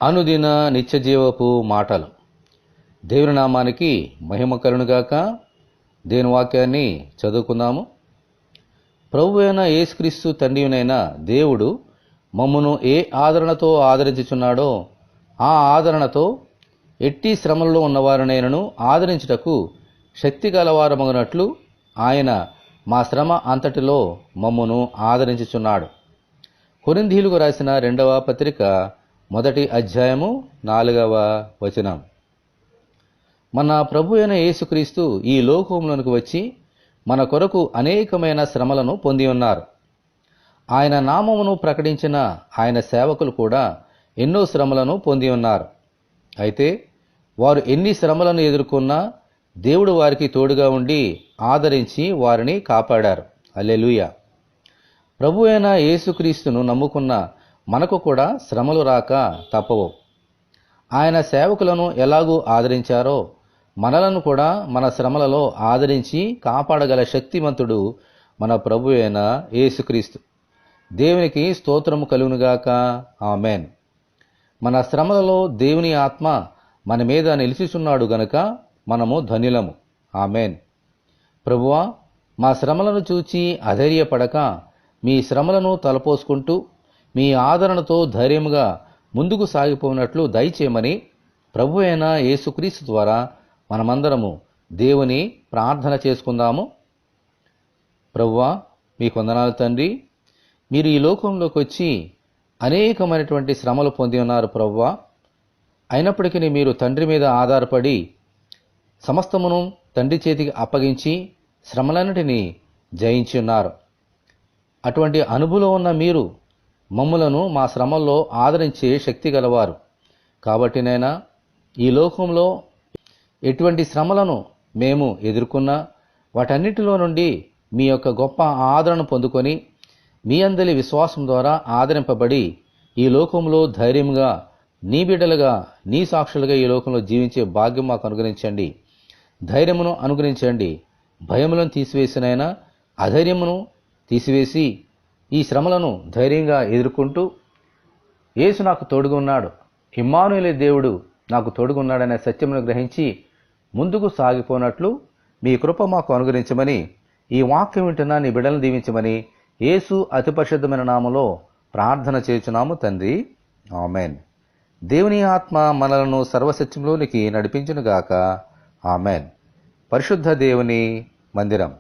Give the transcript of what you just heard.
అనుదిన నిత్యజీవపు మాటలు. దేవుని నామానికి మహిమ కలుగునుగాక. దేవుని వాక్యాన్ని చదువుకుందాము. ప్రభువు అయిన యేసుక్రీస్తు తండ్రినైన దేవుడు మమ్మును ఏ ఆదరణతో ఆదరించుచున్నాడో ఆ ఆదరణతో ఎట్టి శ్రమలలో ఉన్నవారినైనను ఆదరించుటకు శక్తి గలవారమగునట్లు ఆయన మా శ్రమ అంతటిలో మమ్మును ఆదరించుచున్నాడు. కొరింథీయులకు రాసిన 2వ పత్రిక 1వ అధ్యాయము 4వ వచనం. మన ప్రభు అయిన యేసుక్రీస్తు ఈ లోకంలోనికి వచ్చి మన కొరకు అనేకమైన శ్రమలను పొంది ఉన్నారు. ఆయన నామమును ప్రకటించిన ఆయన సేవకులు కూడా ఎన్నో శ్రమలను పొంది ఉన్నారు. అయితే వారు ఎన్ని శ్రమలను ఎదుర్కొన్నా దేవుడు వారికి తోడుగా ఉండి ఆదరించి వారిని కాపాడారు. హల్లెలూయా. ప్రభు అయిన యేసుక్రీస్తును నమ్ముకున్న మనకు కూడా శ్రమలు రాక తప్పవు. ఆయన సేవకులను ఎలాగూ ఆదరించారో మనలను కూడా మన శ్రమలలో ఆదరించి కాపాడగల శక్తిమంతుడు మన ప్రభు అయిన యేసుక్రీస్తు. దేవునికి స్తోత్రము కలుగునుగాక. ఆమేన్. మన శ్రమలలో దేవుని ఆత్మ మన మీద నిలిచిచున్నాడు గనుక మనము ధన్యులము. ఆమేన్. ప్రభువా, మా శ్రమలను చూచి అధైర్యపడక మీ శ్రమలను తలపోసుకుంటూ మీ ఆదరణతో ధైర్యముగా ముందుకు సాగిపోయినట్లు దయచేయమని ప్రభు అయిన యేసుక్రీస్తు ద్వారా మనమందరము దేవుని ప్రార్థన చేసుకుందాము. ప్రభువా, మీకు వందనాలు తండ్రి. మీరు ఈ లోకంలోకి వచ్చి అనేకమైనటువంటి శ్రమలు పొంది ఉన్నారు ప్రభువా. అయినప్పటికీ మీరు తండ్రి మీద ఆధారపడి సమస్తమును తండ్రి చేతికి అప్పగించి శ్రమలన్నిటినీ జయించి ఉన్నారు. అటువంటి అనుభవం ఉన్న మీరు మమ్ములను మా శ్రమల్లో ఆదరించే శక్తి గలవారు. కాబట్టి నైనా ఈ లోకంలో ఎటువంటి శ్రమలను మేము ఎదుర్కొన్నా వాటన్నిటిలో నుండి మీ యొక్క గొప్ప ఆదరణ పొందుకొని మీ అందరి విశ్వాసం ద్వారా ఆదరింపబడి ఈ లోకంలో ధైర్యంగా నీ బిడ్డలుగా నీ సాక్షులుగా ఈ లోకంలో జీవించే భాగ్యం మాకు అనుగ్రహించండి. ధైర్యమును అనుగ్రహించండి. భయములను తీసివేసినైనా అధైర్యమును తీసివేసి ఈ శ్రమలను ధైర్యంగా ఎదుర్కొంటూ యేసు నాకు తోడుగా ఉన్నాడు, ఇమ్మానుయేలు దేవుడు నాకు తోడుగా ఉన్నాడనే సత్యమును గ్రహించి ముందుకు సాగిపోనట్లు మీ కృప మాకు అనుగ్రహించమని, ఈ వాక్యం వింటున్న నీ బిడ్డలను దీవించమని యేసు అతి పరిశుద్ధమైన నామములో ప్రార్థన చేయుచున్నాము తండ్రి. ఆమెన్. దేవుని ఆత్మ మనలను సర్వసత్యంలోనికి నడిపించునుగాక. ఆమెన్. పరిశుద్ధ దేవుని మందిరం.